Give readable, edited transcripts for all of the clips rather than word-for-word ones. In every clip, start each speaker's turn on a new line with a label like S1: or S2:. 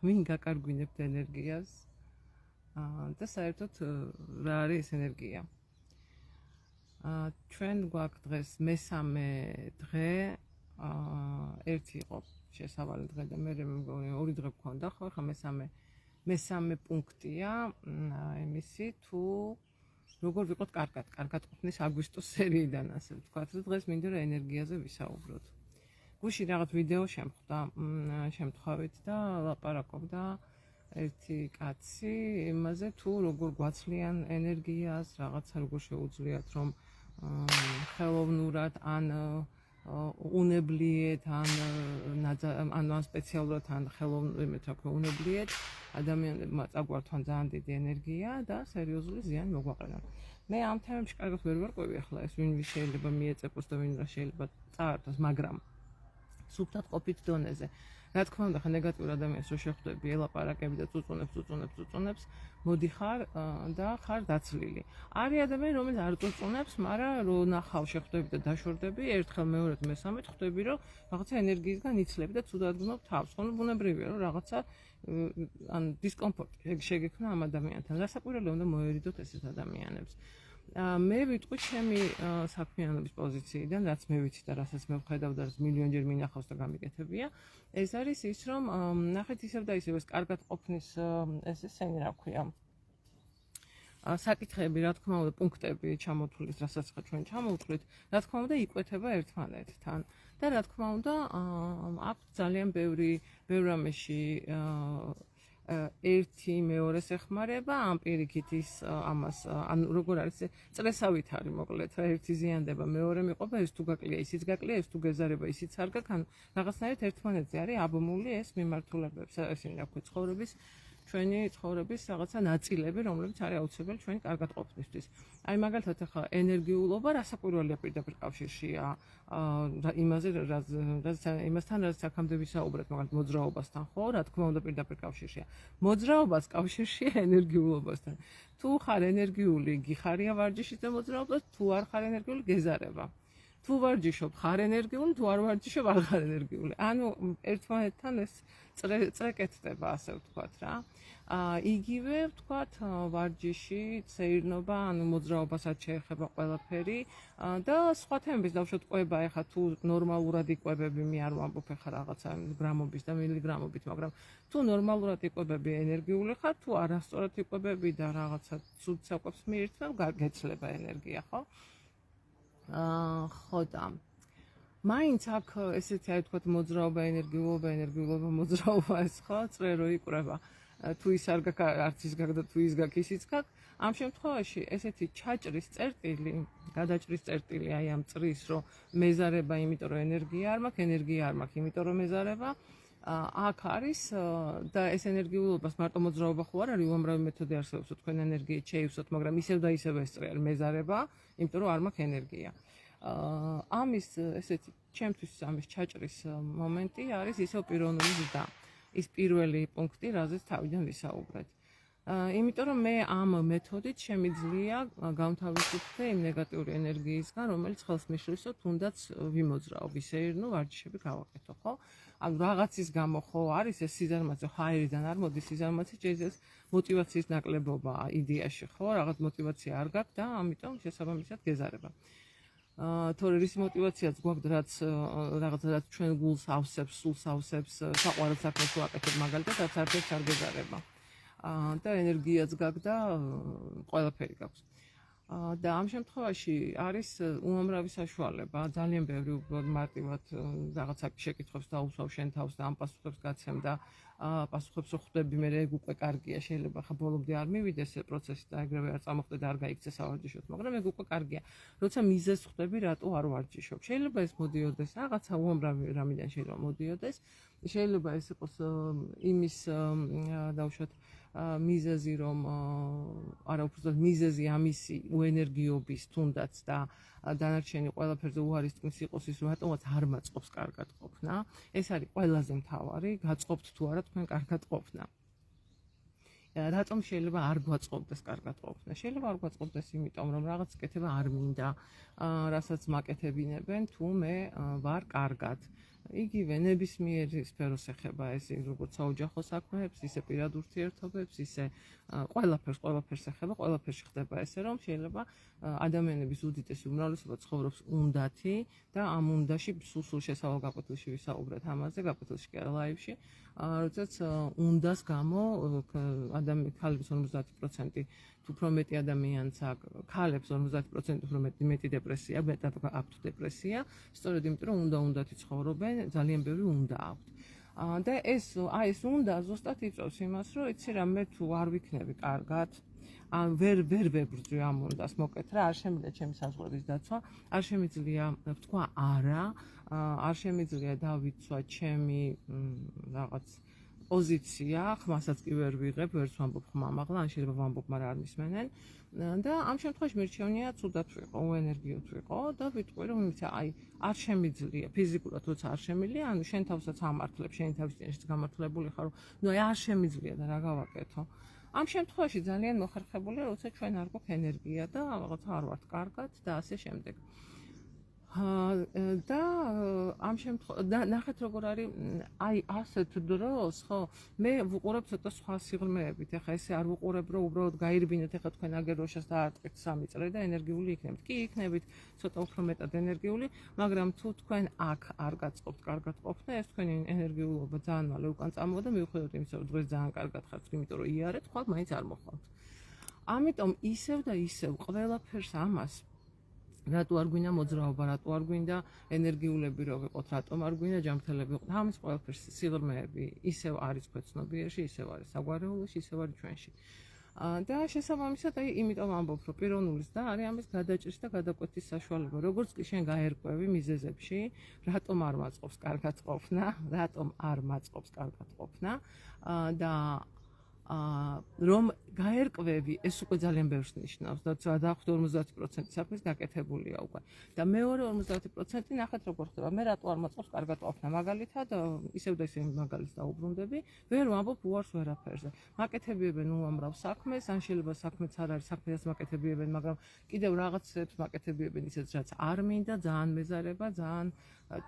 S1: ვინ გაკარგვინებთ ენერგიას და საერთოდ რა არის ეს ენერგია. ჩვენ გვაქვს დღეს მესამე დღე, ერთი იყო შესავალი დღე და მე მეგონი ორი დღე გქონდა ხო, ხა მესამე პუნქტია იმისი თუ როგორ ვიყოთ კარგად ყოფნის აგვისტოს სერიიდან ასე ვთქვათ, რომ დღეს მინდა რა ენერგიაზე ვისაუბროთ. გუშინ რაღაც ვიდეო შემთხვევით და ლაპარაკობდა ერთი კაცი იმაზე თუ როგორ გვაცლიან ენერგიას, რაღაცა როგორ შეუძლიათ რომ ხელოვნურად ან უნებლიეთ ან სპეციალურად ან ხელოვნურად უნებლიეთ ადამიანებმა წაგვართვან ძალიან დიდი ენერგია და სერიოზული ზიანი მოგვაყენონ. მე ამ თემებში კარგად ვერ ვარკვევი ახლა ეს ვინ შეიძლება მიეწეპოს და ვინ რა შეიძლება წაართოს, მაგრამ სუფთად ყოფით დონეზე. რა თქმა უნდა, ხა ნეგატიურ ადამიანს რო შეხვდები, ელაპარაკები და წუწუნებს, მოდიხარ და ხარ დაცლილი. არის ადამიანი, რომელიც არ წუწუნებს, მაგრამ რო ნახავ შეხვდები და დაშორდები, ერთხელ მეორედ მესამედ ხვდები, რომ რაღაცა ენერგიისგან იცლები და ცუდად გნობ თავს. ხო, ბუნებრივია, რომ რაღაცა ან დისკომფორტი შეგექმნა ამ ადამიანთან. რასაკვირველია უნდა მოერიდოთ ესეთ ადამიანებს. მე ვიტყვი ჩემი საქმიანობის პოზიციიდან, რაც მე ვიცი და რასაც მე ვხედავ და მილიონჯერ მინახავს და გამიკეთებია, ეს არის ის, რომ ნახეთ ისევ და ისევ ეს კარგად ყოფნის ესენი რა ქვია. საკითხები, რა თქმა უნდა, პუნქტები ჩამოთulis, რასაც ხა ჩვენ ჩამოვთulit, რა თქმა უნდა, იკვეთება ერთმანეთთან. და რა თქმა უნდა, აქვს ძალიან ბევრი რამეში ერთი მეორეს ეხმარება, ამ პირიქით ის ამას ანუ როგორ არის წრესავით არის მოკლედ რა, ერთი ზიანდება, მეორე მიყვება, ეს თუ გაკლია, ისიც გაკლია, ეს თუ გეზარება, ისიც არ გაქვს, ანუ რაღაცნაირად ერთმანეთზე არის აბმული ეს მიმართულებებს, ესენი რა ქვია, ჩვენი ცხოვრების რაღაცა ნაწილები, რომლებიც არის აუცილებელი ჩვენი კარგად ყოფნისთვის. აი მაგალითად ახლა ენერგიულობა რასაკვირველია პირდაპირ კავშირშია იმასთან, რაც აქამდე ვისაუბრეთ, მაგალითად მოძრაობასთან, ხო, რა თქმა უნდა პირდაპირ კავშირშია. მოძრაობას კავშირშია ენერგიულობასთან. თუ ხარ ენერგიული, გიხარია ვარჯიშიც და მოძრაობა, თუ არ ხარ ენერგიული, გეზარება. თუ ვარჯიშობ, ხარ ენერგიული, თუ არ ვარჯიშობ, არ ხარ ენერგიული. ანუ ერთმანეთთან ეს წრეკეთდება, ასე ვთქვათ რა. იგივე ვთქვათ ვარჯიში, სეირნობა, ანუ მოძრაობასაც შეეხება ყველაფერი და სხვა თემების დავუშვათ ყვება, ეხლა თუ ნორმალურად იკვებები, მე არ ვამბობ ეხლა რაღაცა გრამობის და მილიგრამობით, მაგრამ თუ ნორმალურად იკვებები, ენერგიული ხარ, თუ არასწორად იკვებები და რაღაცა ცუდ საკვებს მიირთმევ, გაგეცლება ენერგია, ხო? ხო და მაინც აქ ესეთი არის ვთქვათ მოძრაობა, ენერგიულობა, მოძრაობა ეს ხო, წვერო იყრება. თუ ის არ გაქვს, არც ის გაქვს და თუ ის გაქვს, ისიც გაქვს. ამ შემთხვევაში ესეთი ჩაჭრის წერტილი, გადაჭრის წერტილი აი ამ წრის, რომ მეზარება, იმიტომ რომ ენერგია არ მაქვს, ენერგია არ მაქვს, იმიტომ რომ მეზარება. აქ არის და ეს ენერგიულობას მარტო მოძრაობა ხო არ არის, უამრავი მეთოდი არსებობს, თქვენ ენერგიით შეივსოთ, მაგრამ ისევ და ისევ ეს წრი არის მეზარება, იმიტომ რომ არ მაქვს ენერგია. ამის ესეთი ჩემთვის ამის ჩაჭრის მომენტი არის ისევ პიროვნული ზრდა. ის პირველი პუნქტი, რაზეც თავიდან ვისაუბრეთ. იმიტომ რომ მე ამ მეთოდით შემიძლია გამთავისუფლდე იმ ნეგატიური ენერგიისგან, რომელიც ხელს მიშლისო თუნდაც ვიმოძრაო, ვისეირნო, ვარჯიშები გავაკეთო, ხო? ანუ რაღაცის გამო ხო არის ეს სიზარმაცე, ჰაერიდან არ მოდის სიზარმაცე, შეიძლება мотиваციის ნაკლებობა იდეაში, ხო? რაღაც мотиваცია არ გაქვს და ამიტომ შესაბამისად გეზარება. თორე რის мотиваციაც გვაქვს, რაღაც ჩვენ გულს ავსებს, სულს ავსებს, საყვარელ საქმეს ვაკეთებ მაგალითად, რაც არც არ გეზარება. და ენერგიაც გაქვს და ყველაფერი გაქვს. და ამ შემთხვევაში არის უამრავი საშუალება, ძალიან ბევრი უბრალოდ მარტივად რაღაცა შეკითხვებს დაუსვავ შენ თავს და ამ პასუხებს გაცემ და პასუხებს რო ხვდები, მე ეგ უკვე კარგია, შეიძლება ხა ბოლომდე არ მივიდეს ეს პროცესი და ეგრევე არ წამოხდე და არ გაიქცე სავარჯიშოდ, მაგრამ ეგ უკვე კარგია. როცა მიზეზს ხვდები, რატო არ ვარჯიშობ. შეიძლება ეს მოდიოდეს რაღაცა უამრავი რამიდან შეიძლება მოდიოდეს. შეიძლება ეს იყოს იმის დავუშვათ მიზეზი რომ არა უბრალოდ მიზეზი ამისი უენერგიობის თუნდაც და დანარჩენი ყველაფერზე უარისტყმის იყოს ის რომ რატომაც არ მაწყობს კარგად ყოფნა. ეს არის ყველაზე მთავარი, გაწყობთ თუ არა თქვენ კარგად ყოფნა. რატომ შეიძლება არ გვაწყობდეს კარგად ყოფნა? შეიძლება არ გვაწყობდეს იმიტომ რომ რაღაც კეთება არ მინდა, რასაც მაკეთებინებენ თუ მე ვარ კარგად. იგივე ნებისმიერი სფეროს ეხება ეს როგორც საოჯახო საქმეებს, ისე პირად ურთიერთობებს, ისე ყველაფერს ეხება, ყველაფერში ხდება ესე, რომ შეიძლება ადამიანების უდიდესი უმრავლესობა ცხოვრობს უნდათი და ამ უნდაში სულ შესავალ გაფეთილში ვისაუბრეთ ამაზე, გაფეთილში კი არა ლაივში, როდესაც უნდას გამო ქალების 50% თუ უფრო მეტი ადამიანს აქვს, ქალებს 50% უფრო მეტი დეპრესია, მეტად აქვთ დეპრესია, სწორედ იმიტომ რომ უნდათი ცხოვრობენ, ძალიან ბევრი უნდა აქვთ. და ეს უნდა ზუსტად იწვევს იმას, რომ იცი რა, მე თუ არ ვიქნები კარგად, ვერ ვებრძვი ამ უნდას მოკეთ რა, არ შემიძლია ჩემი საზღვრების დაცვა, არ შემიძლია ვთქვა არა, არ შემიძლია დავიცვა ჩემი რაღაც პოზიცია, ხმასაც კი ვერ ვიღებ, ვერც ვამბობ ხმამაღლა, ან შეიძლება ვამბობ, მაგრამ არ მისმენენ. და ამ შემთხვევაში მირჩევნია ცუდად ვიყო, უენერგიოთ ვიყო და ვიტყვი რომ არ შემიძლია, ფიზიკურად როცა არ შემიძლია, ანუ შენ თავსაც ამართლებ, შენი თავის წინაშე გამართლებული ხარ, რომ არ შემიძლია და რა გავაკეთო. ამ შემთხვევაში ძალიან მოხერხებულია, როცა ჩვენ არ გვაქვს ენერგია და რაღაც არ ვართ კარგად და ასე შემდეგ. და ამ შემთხვევაში ნახეთ როგორ არის ასეთ დროს, ხო, მე ვუყურებ ცოტა სხვა სიღრმეებით. ეხლა ესე არ ვუყურებ, რომ უბრალოდ გაირბინეთ, ეხლა თქვენ აგეროშას დაარტყეთ 3 წრე და ენერგიული იქნებით. კი, იქნებით ცოტა უფრო მეტად ენერგიული, მაგრამ თუ თქვენ აქ არ გაწყობთ კარგად ყოფნა, ეს თქვენი ენერგიულობა ძალიან მალე უკან წამოვა და მივხვდეთ იმის, რომ დღეს ძალიან კარგად ხართ, იმიტომ რომ იარეთ, ხვალ მაინც არ მოხვალთ. ამიტომ ისევ და ისევ ყველაფერს ამას რატო არ გვინდა მოძრაობა, რატო არ გვინდა ენერგიულები რო ვიყოთ, რატომ არ გვინდა ჯანმრთელები ვიყოთ. ამის ყველაფერს სიღრმეები ისევ არის ქვეცნობიერში, ისევ არის საგვარეულოში, ისევ არის ჩვენში. და შესაბამისად, იმიტომ ამბობ, რომ პიროვნულის და არის ამის გადაჭრის და გადაკვეთის საშუალება. როგორც კი შენ გაერკვევი მიზეზებში, რატომ არ მაწყობს კარგად ყოფნა, და რომ გაერკვევი, ეს უკვე ძალიან ბევრს ნიშნავს და დაახლოებით 50% საქმის გაკეთებულია უკვე. და მეორე 50% ნახეთ როგორ ხდება. მე რატო არ მაწყობს კარგად ყოფნა, მაგალითად, ისევ და ისევ მაგალითს დაუბრუნდები, ვერ ვამბობ უარს ვერაფერზე. მაკეთებიებენ უამრავ საქმეს, ან შეიძლება საქმეც არ არის, საქმესაც მაკეთებიებენ, მაგრამ კიდევ რაღაცებს მაკეთებიებენ ისეთ, რაც არ მინდა, ძალიან მეზარება, ძალიან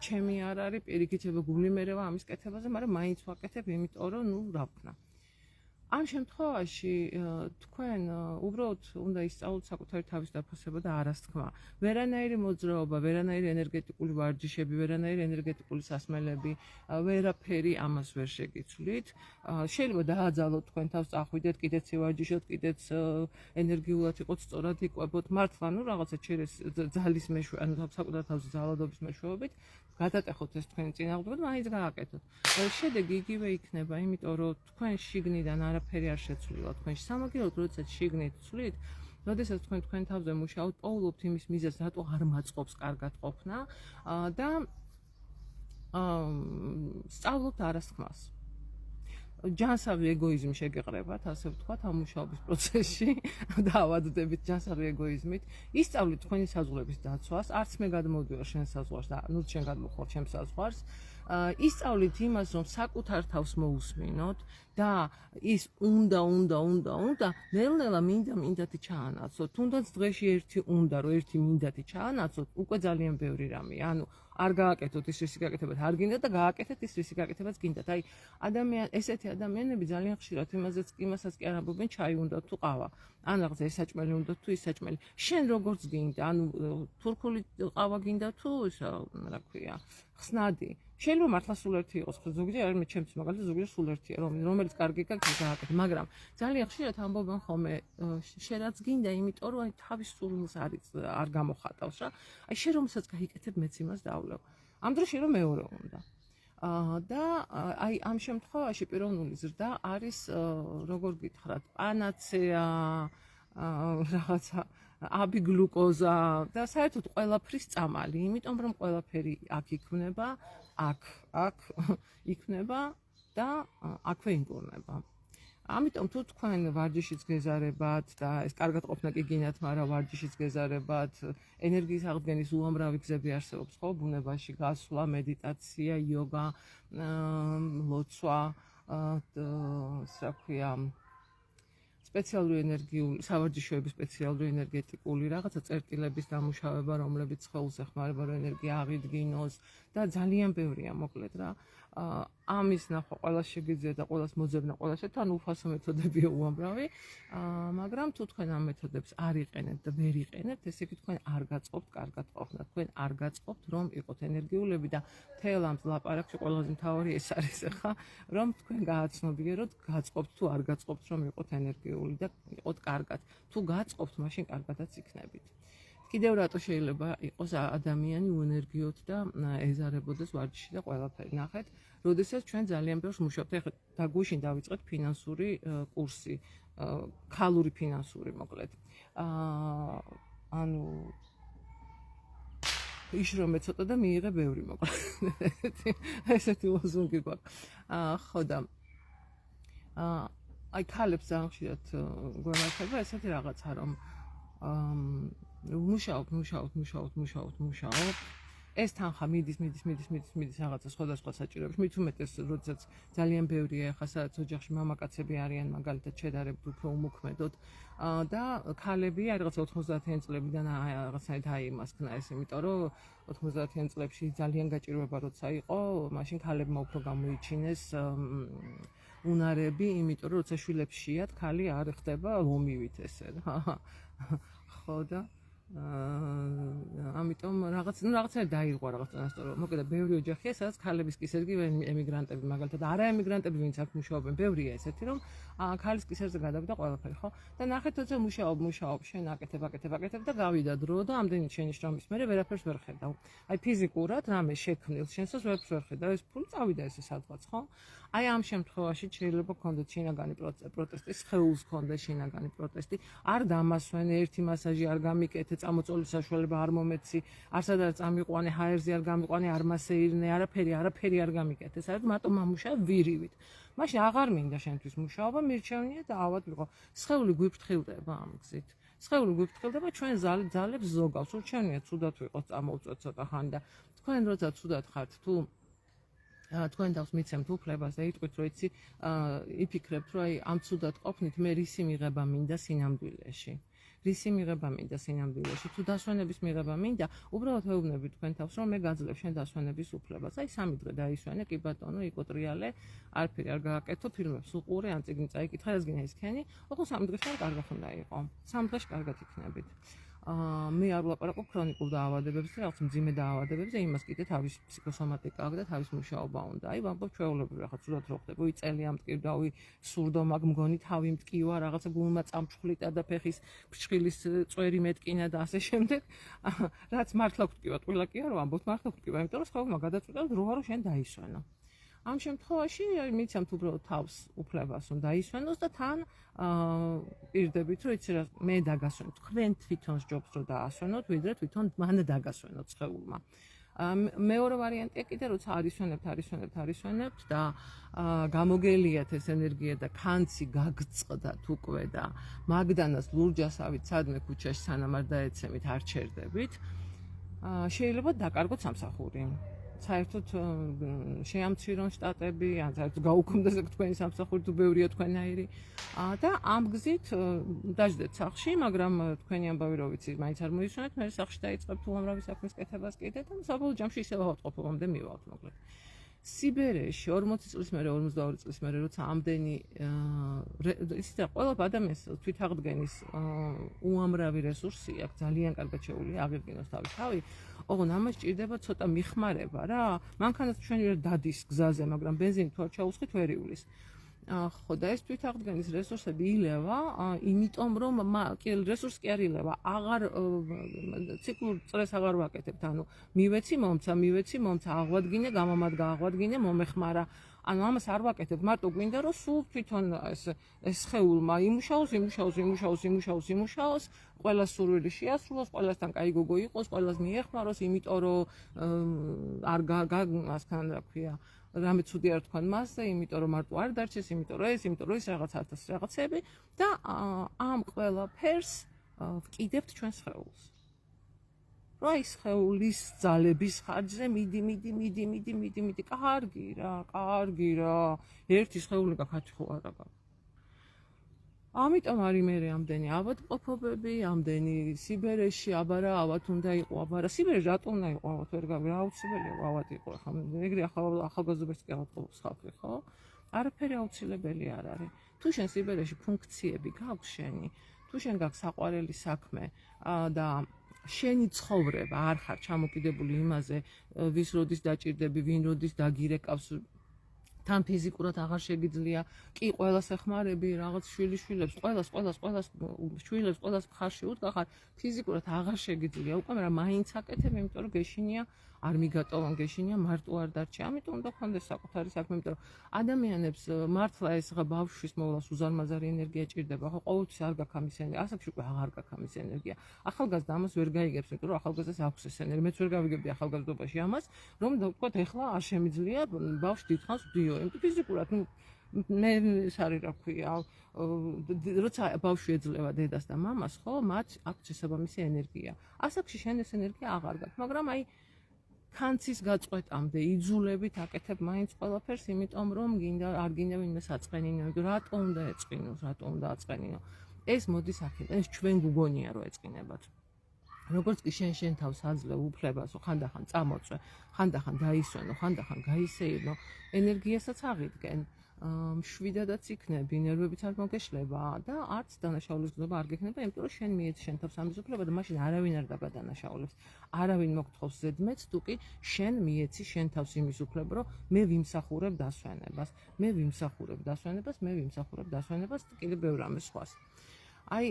S1: ჩემი არ არის, პირიქით გული მერევა ამის კეთებაზე, მაგრამ მაინც ვაკეთებ, იმიტომ რომ რა ვქნა. ამ შემთხვევაში თქვენ უბრალოდ უნდა ისწავლოთ საკუთარი თავის დაფასება და არასთქმა. ვერანაირი მოძრაობა, ვერანაირი ენერგეტიკული ვარჯიშები, ვერანაირი ენერგეტიკული სასმელები, ვერაფერი ამას ვერ შეგიცვლით. შეიძლება დააძალოთ თქვენ თავს, წახვიდეთ, კიდეც ივარჯიშოთ, კიდეც ენერგიულად იყოთ, სწორად იყვებოთ. მართლა, რაღაცა ჩერეს ძალის მეშვე, ანუ საკუთარ თავის ძალადობის მეშვეობით გადატეხოთ ეს თქვენი წინააღმდეგ და მაინც გააკეთოთ. შედეგი იგივე იქნება, იმიტომ რომ თქვენ შიგნიდან არაფერი არ შეცვლილა თქვენში. სამაგიეროდ, როდესაც შიგნით ცვლით, როდესაც თქვენ თავზე მუშაობთ, პოულობთ იმის მიზეზს, რატო არ მაწყობს კარგად ყოფნა და სწავლობთ არასთქმას. ჯანსავი ეგოიზმი შეგეყრებათ, ასე ვთქვათ, ამ მუშაობის პროცესში და ავადდებით ჯანსავი ეგოიზმით. ისწავლით თქვენი საზღვრების დაცვას, არც მე გადმოვდივარ შენ საზღვარს და ნუ შენ გადმოხვალ ჩემ საზღვარს. ისწავლით იმას, რომ საკუთარ თავს მოусმინოთ და ის უნდა ნელ-ნელა მინდათი ჩაანაცვლოთ. თუნდაც დღეში ერთი უნდა, რომ ერთი მინდათი ჩაანაცვლოთ, უკვე ძალიან ბევრი რამეა. ანუ არ გააკეთოთ ის რისი გაკეთებათ არ გინდათ და გააკეთეთ ის რისი გაკეთებაც გინდათ. ესეთი ადამიანები ძალიან ხშირად იმასაც კი არ ამბობენ, ჩაი უნდა თუ ყავა. ან რაღაც ეს საჭმელი უნდა თუ ის საჭმელი. შენ როგორც გინდა, ანუ თურქული ყავა გინდა თუ ისა, რა ქვია, ხსნადი. შეიძლება მართლა სულ ერთი იყოს, ზოგჯერ არ მე ჩემთვის მაგალითად ზოგჯერ სულ ერთია, რომელიც კარგი გააკეთე, მაგრამ ძალიან ხშირად ამბობენ ხოლმე, შენ რაც გინდა, იმიტომ რომ თავის სულს არ გამოხატავს რა. შენ რომელსაც გაიკეთებ, მეც იმას დავლევ. ამ დროს შეიძლება მეორე უნდა. და ამ შემთხვევაში პიროვნული ზრდა არის, როგორ გითხრათ, პანაცეა, რაღაცა აბიგლუკოზა და საერთოდ ყველაფრის წამალი, იმიტომ რომ ყველაფერი აქ იქმნება, აქ იქმნება და აქვე იმკურნება. ამიტომ თუ თქვენ ვარჯიშიც გეზარებათ და ეს კარგად ყოფნა კი გინათ, მაგრამ ვარჯიშიც გეზარებათ, ენერგიის აღდგენის უამრავი გზები არსებობს, ხო, ბუნებაში გასვლა, მედიტაცია, იოგა, ლოცვა, რა ქვია, სპეციალური ენერგიული, სავარჯიშოების სპეციალური ენერგეტიკული რაღაცა წერტილების დამუშავება, რომლებიც სხეულს ეხმარება, რომ ენერგია აღიდგინოს და ძალიან ბევრია მოკლედ რა. ამის ნახვა ყველას შეგიძლიათ და ყველას მოძებნა ყველას შეთან უფასო მეთოდებია უამრავი, მაგრამ თუ თქვენ ამ მეთოდებს არ იყენებთ და ვერ იყენებთ, ესე იგი თქვენ არ გაწყობთ კარგად ყოფნა, თქვენ არ გაწყობთ რომ იყოთ ენერგიულები და მთელ ამ ლაპარაკში ყველაზე მთავარი ეს არის ახლა, რომ თქვენ გააცნობიეროთ, გაწყობთ თუ არ გაწყობთ რომ იყოთ ენერგიული და იყოთ კარგად. თუ გაწყობთ, მაშინ კარგადაც იქნებით. კიდევ რატო შეიძლება იყოს ადამიანი უენერგიოთ და ეზარებოდეს ვარჯიში და ყველაფერი. ნახეთ, როდესაც ჩვენ ძალიან ბევრს მუშაობთ, ეხლა დაგვიშინ დავიწყეთ ფინანსური კურსი, ქალური ფინანსური მოკლედ. ანუ იშრომ მეცოტა და მიიღე ბევრი მოკლედ. ესეთი ლოზუნგი გვაქვს. ხო და აი ქალებს ძალიან ხშირად გვემართება ესეთი რაღაცა რომ მუშაობ ეს თანხა მიდის რაღაცა სხვადასხვა საჭიროებში მით უმეტეს როდესაც ძალიან ბევრია ახლა სადაც ოჯახში მამაკაცები არიან მაგალითად შედარებით უფრო უმოქმედოდ და ქალები აი რაღაცა 90-იან წლებიდან რაღაცნაირად აიმასქნა ეს იმიტომ რომ 90-იან წლებში ძალიან გაჭირვება როცა იყო მაშინ ქალებმა უფრო გამოიჩინეს უნარები იმიტომ რომ როცა შვილებს შეათ ქალი არ ხდება ლომივით ესე რა ხო და ამიტომ რაღაცა დაიღვა რაღაც წინასწარ მოკლედ ბევრი ოჯახია სადაც ქალების კისერგი ემიგრანტები მაგალითად არა ემიგრანტები ვინც აქ მუშაობენ ბევრია ესეთი რომ ქალის კისერზე გადავიდა ყველაფერი ხო და ნახეთ როცა მუშაობ შენ აკეთებ და გავიდა დრო და ამდენი შენი შრომის მერე ვერაფერს ვერ ხედავ აი ფიზიკურად რამე შექმნილ შენსას ვერაფერს ვერ ხედავ ეს ფული წავიდა ესე სადღაც ხო აი ამ შემთხვევაში შეიძლება გქონდეთ შინაგანი პროტესტი სხეულს გქონდა შინაგანი პროტესტი არ დამასვენ ერთი მასაჟი არ გამიკეთე წამოწოლის საშუალება არ მომეცი არ სადაც წამიყვანე ჰაერზე არ გამიყვანე არ მასეირნე არაფერი არ გამიკეთე საერთოდ მარტო მამუშა ვირივით მაშინ აღარ მინდა შენთვის მუშაობა მირჩევნია და ავად ვიყო სხეული გვიფრთხილდება ამ გზით სხეული გვიფრთხილდება ჩვენ ძალებს ზოგავს ურჩევნია ცუდად ვიყოს წამოვწოთ ცოტა ხანი და თქვენ როცა ცუდად ხართ თუ თქვენ თავს მიცემთ უფლებას და იტყვით რომ იცი იფიქრებთ რომ აი ამ ცუდად ყოფნით მე რისი მიღება მინდა სინამდვილეში რისი მიღება მინდა სინამდვილეში თუ დასვენების მიღება მინდა უბრალოდ ვეუბნები თქვენ თავს რომ მე გაძლევ შენ დასვენების უფლებას აი 3 დღე დაისვენე კი ბატონო იყო ტრიალე არაფერი არ გააკეთო ფილმებს უყურე ან წიგნი წაიკითხე ეს გინდა ისქენი ოღონდ 3 დღეში კარგად უნდა იყო 3 დღეში კარგად იქნებით მე არ ვლაპარაკობ ქრონიკულ დაავადებებზე, რაღაც მძიმე დაავადებებზე, იმას კიდე თავის ფსიქოსომატიკა აქვს და თავის მუშაობა უნდა. აი, ვამბობ ჩვეულებრივ რაღაც ცუდად რო ხდება, წელი ამტკივდავი, სურდო მაგ მგონი თავი მტკივა, რაღაცა გულმა წამჩხვლიტა და ფეხის ფრჩხილის წვერი მეტკინა და ასე შემდეგ. რაც მართლა გვტკივა, ყველა კი არ ვამბობ, მართლა გვტკივა, იმიტომ რომ სხვაობა გადაწყვეტა დროა რომ შენ დაისვენო. ამ შემთხვევაში მიცემთ უბრალოდ თავს უფლებას რომ დაისვენოს და თან პირდებით რომ იცი რა მე დაგასვენო თქვენ თვითონ ჯობს რომ დაასვენოთ ვიდრე თვითონ მან დაგასვენოთ სხეულმა მეორე ვარიანტია კიდე როცა არისვენებთ და გამოგელიათ ეს ენერგია და კანცი გაგწყდათ უკვე და მაგდანას ლურჯასავით სადმე ქუჩაში სანამ არ დაეცემით არ ჩერდებით შეიძლება დაკარგოთ სამსახური საერთოდ შეამცირონ შტატები, ან საერთოდ გაუქმდეს თქვენი სამსახური თუ ბევრია თქვენაირი და ამ გზით დაждეთ სახლში, მაგრამ თქვენი ამბავი რო ვიცი, მაინც არ მოისვენეთ, მე სახლში დაიწყებთ უამრავი საქმის კეთებას კიდე და საბოლოო ჯამში ისევ ავადმყოფობამდე მივალთ მოკლედ. სიბერეში 40 წლის მერე 42 წლის მერე როცა ამდენი ისე ყველა ადამიანს თვითაღდგენის უამრავი რესურსი აქვს ძალიან კარგად შეუძლია აღიდგინოს თავი ოღონდ ამას ჭირდება ცოტა მიხმარება რა მანქანაც ჩვენ ვერ დადის გზაზე მაგრამ ბენზინი თუ არ ჩაუსხით ვერ ივლის ხო და ეს თვითაღდგენის რესურსები ილევა იმიტომ რომ რესურსი კი არ ილევა აღარ ციკლურ წრეს აღარ ვაკეთებთ ანუ მივეცი მომცა აღვადგინე გამომადგა აღვადგინე მომეხმარა ანუ ამას არ ვაკეთებ მარტო გვინდა რომ სულ თვითონ ეს ხეულმა იმუშაოს ყველა სურვილი შეასრულოს ყველასთან კაი გოგო იყოს ყველას მიეხმაროს იმიტომ რომ არ გასკან რა ქვია რამე ცუდი არ თქვან მასზე იმიტომ რომ მარტო არ დარჩეს იმიტომ რომ ის რაღაცები და ამ ყველაფერს ვკიდებთ ჩვენ სხეულს რა ის ხეულის ძალების ხარჯზე მიდი კარგი რა ერთი სხეული გაქვთ ხო არა ამიტომ არის მე ამდენი ავადმყოფობები, ამდენი სიბერეში, აბარა ავად უნდა იყო, აბარა სიბერეში რატო უნდა იყო ავად ვერ გავი, რა აუცილებელია ავად იყო, ხა ეგრე ახალგაზრდობებს კი ავადმყოფობს ხალხი, ხო? არაფერი აუცილებელი არ არის. თუ შენ სიბერეში ფუნქციები გაქვს შენი, თუ შენ გაქვს საყვარელი საქმე და შენი ცხოვრება არ ხარ ჩამოკიდებული იმაზე, ვის როდის დაჭირდები, ვინ როდის დაგირეკავს, თან ფიზიკურად აღარ შეგიძლია, კი ყველას ეხმარები, რაღაც შვილიშვილებს, ყველას შვილებს, ყველას მხარში უდგახარ, ფიზიკურად აღარ შეგიძლია, უკვე მაგრამ მაინც აკეთებ, იმიტომ რომ გეშინია, არ მიგატოვან გეშინია, მარტო არ დარჩი. ამიტომ უნდა გქონდეს საკუთარი საქმე, იმიტომ რომ ადამიანებს მართლა ეს ხა ბავშვის მოვლას უზარმაზარი ენერგია ჭირდება, ხო ყოველთვის არ გაქვს ამის ენერგია, ასაკში უკვე აღარ გაქვს ამის ენერგია. ახალგაზრდა ამას ვერ გაიგებს, იმიტომ რომ ახალგაზრდას აქვს ეს ენერგია, მეც ვერ გავიგებდი ახალგაზრდობაში ამას, რომ ვთქვათ, ეხლა არ შემიძლია ბავშვი დიდხანს ვდიო, იმიტომ ფიზიკურად, მე ეს არის რა ქვია, როცა ბავშვი ეძლევა დედას და მამას, ხო, მათ აქვს შესაბამისი ენერგია. ასაკში შენ ეს ენერგია აღარ გაქვს, მაგრამ აი კანცის გაწყვეტამდე იძულებით აკეთებ მაინც ყველაფერს, იმიტომ რომ არ გინდა ვინმე საწყენინო, რატო უნდა ეწყინოს, რატო უნდა აწყენინო. ეს მოდის აქედან, ეს ჩვენ გუგონია რომ ეწყინებათ. როგორც კი შენ თავს აძლევ უფლებასო, ხანდახან წამოწვე, ხანდახან დაისვენო, ხანდახან გაისეირნო, ენერგიასაც აღიდგენ. მშვიდადაც იქნები, ნერვებიც არ მოგეშლება და არც დანაშაულის გზნობა არ გექნება, იმიტომ რომ შენ მიეცი შენ თავს ამის უფლება და მაშინ არავინ არ დაგადანაშაულებს. არავინ მოგთხოვს ზედმეტს, თუ კი შენ მიეცი შენ თავს იმის უფლება, რომ მე ვიმსახურებ დასვენებას, მე ვიმსახურებ დასვენებას, კიდევ ბევრ რამეს სხვას. აი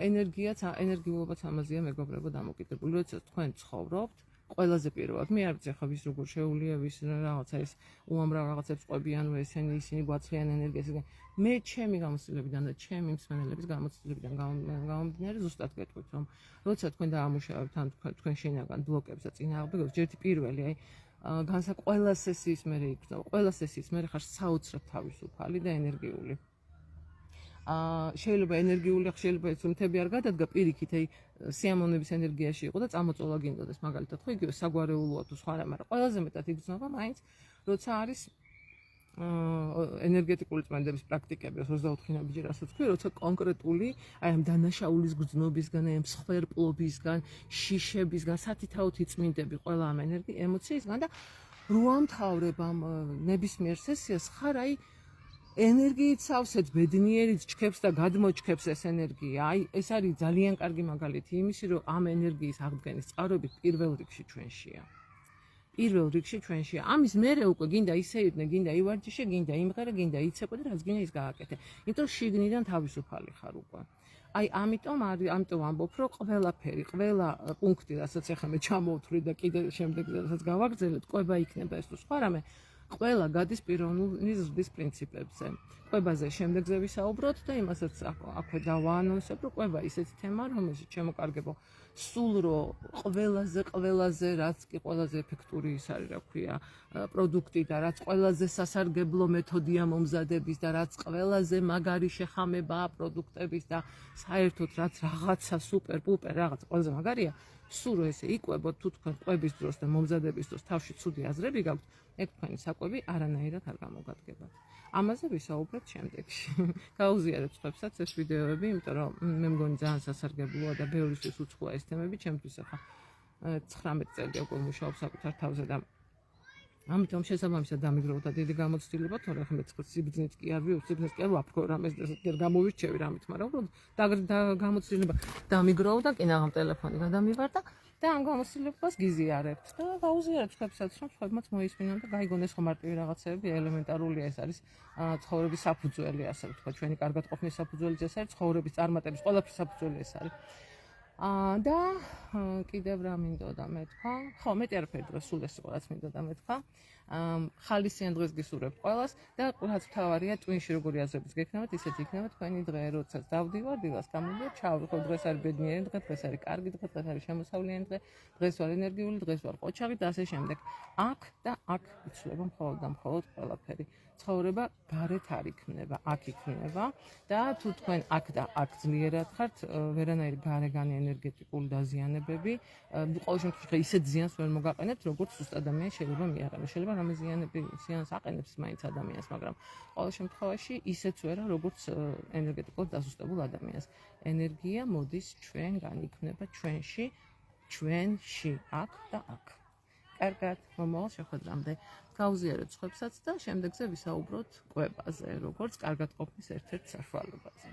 S1: ენერგიულობაც ამაზეა მეგობრებო დამოკიდებული, როდესაც თქვენ ცხოვრობთ, ყველაზე პირველად მე არ ვიცი ხა ვის როგორ შეუულია ვის რაღაცა ეს უამრავ რაღაცებს ყვებიან ու ისინი გვაცლიან ენერგიას. მე ჩემი გამოცდილებიდან და ჩემი მსმენელების გამოცდილებიდან გამომდინარე ზუსტად გეტყვით, რომ როცა თქვენ დაამუშავებთ ან თქვენ შინაგან ბლოკებს და წინააღმდეგობებს, ერთი პირველი აი ყველა სესიის მერე იქნება, ყველა სესიის მერე ხარ საოცრად თავისუფალი და ენერგიული. შეიძლება ენერგიული, შეიძლება ეს მთები არ გადადგა, პირიქით, აი სიამოვნების ენერგიაში იყო და წამოწოლა გინდოდეს მაგალითად, ხო იგივე საგვარეულოა თუ სხვა რამ, მაგრამ ყველაზე მეტად იგრძნობა მაინც, როცა არის ენერგეტიკული წმენდების პრაქტიკები, 24 ნაბიჯი რასაც თქვი, როცა კონკრეტული, აი ამ დანაშაულის გრძნობისგან, აი ამ მსხვერპლობისგან, შიშებისგან, სათითაოდ იწმინდები ყველა ამ ემოციისგან და რო ამთავრებ ამ ნებისმიერ სესიას, ხარ აი ენერგიით სავსეთ ბედნიერით ჩქებს და გადმოჩქებს ეს ენერგია. აი ეს არის ძალიან კარგი მაგალითი იმისი, რომ ამ ენერგიის აღდგენის წყაროები პირველ რიგში ჩვენშია. ამის მერე უკვე გინდა ისეირნე, გინდა ივარჯიშე, გინდა იმღერე, გინდა იცეკვე და რაც გინდა ის გააკეთე. იმიტომ შიგნიდან თავისუფალი ხარ უკვე. აი ამიტომ ამბობ, რომ ყველაფერი, ყველა პუნქტი, რასაც ახლა მე ჩამოვთვლი და კიდე შემდეგ რასაც გავაგრძელებ, ყვება იქნება ეს თუ სხვა რამე. ყველა გადის პიროვნული ზრდის პრინციპებზე. ყვებაზე შემდეგზე ვისაუბროთ და იმასაც აქვე დავაანონსებ, რომ ყვება ისეთი თემაა, რომელშიც შემოკარგებო სულ რომ ყველაზე რაც კი ყველაზე ეფექტური ის არის, რა ქვია, პროდუქტი და რაც ყველაზე სასარგებლო მეთოდია მომზადების და რაც ყველაზე მაგარი შეხამებაა პროდუქტების და საერთოდ რაც რაღაცა სუპერ პუპერ რაღაც ყველაზე მაგარია, სულ რომ ესე იყვებოთ, თუ თქვენ ყვების დროს და მომზადების დროს თავში ცუდი აზრები გაქვთ, ეგ თქვენი საკვები არანაირად არ გამოგადგებათ. ამაზე ვისაუბრებთ შემდეგში. გაუზიარებთ სხვებსაც ეს ვიდეოები, იმიტომ რომ მე მგონი ძალიან სასარგებლოა და ბევრისთვის უცხოა ეს თემები, ჩემთვის ახლა 19 წელი უკვე მუშაობ საკუთარ თავზე და ამიტომ შესაბამისად დამიგროვდა დიდი გამოცდილება, თორე ახლა მე სიბრძნით კი არ ვაფრთხო რამეს და გამოვირჩევი რამით, მაგრამ უბრალოდ გამოცდილება დამიგროვდა, კი ნაღამ ტელეფონი გადამივარდა და ამ გამოცდილებას გიზიარებთ და გაუზიარებთ ხებსაც, რომ ხებმაც მოისმინონ და გაიგონეს ხო მარტივი რაღაცეები, ელემენტარულია ეს არის ცხოვრების საფუძველი, ასე ვთქვათ, ჩვენი კარგად ყოფნის საფუძველი ეს არის, ცხოვრების წარმატების ყველაფრის საფუძველი ეს არის. და კიდევ რა მინდოდა მეთქვა? ხო, მეტი არაფერი დღეს სულ ეს იყო რაც მინდოდა მეთქვა. ხალისიან დღეს გისურვებთ ყველას და რაც მთავარია ტვინში როგორი აზრებიც გექნებათ, ისეთი იქნება თქვენი დღე, როდესაც დავდივარ, დილას გამოდიარ, ჩავდივარ, დღეს არის ბედნიერი დღე, დღეს არის კარგი დღე, დღეს არის შემოსავლიანი დღე, დღეს ვარ ენერგიული, დღეს ვარ ყოჩაღი და ასე შემდეგ. აქ და აქ იცვლება მხოლოდ და მხოლოდ ყველაფერი. ცხოვრება გარეთ არ იქნება, აქ იქნება და თუ თქვენ აქ და აქ ძლიერად ხართ, ვერანაირი გარეგანი ენერგეტიკული დაზიანებები ყოველ შემთხვევაში ისეთ ზიანს ვერ მოგაყენებთ, როგორც ზუსტ ადამიანს შეიძლება მიაყენოს. შეიძლება რამე ზიანს აყენებს მაინც ადამიანს, მაგრამ ყოველ შემთხვევაში ისეც ვერა, როგორც ენერგეტიკულად დაზუსტებულ ადამიანს. ენერგია მოდის ჩვენგან, იქნება ჩვენში, აქ და აქ. კარგად, მომავალ შეხვედრამდე გავუზიაროთ სხვებსაც და შემდეგზე ვისაუბროთ კვებაზე, როგორც კარგად ყოფნის ერთ-ერთ საშუალებაზე.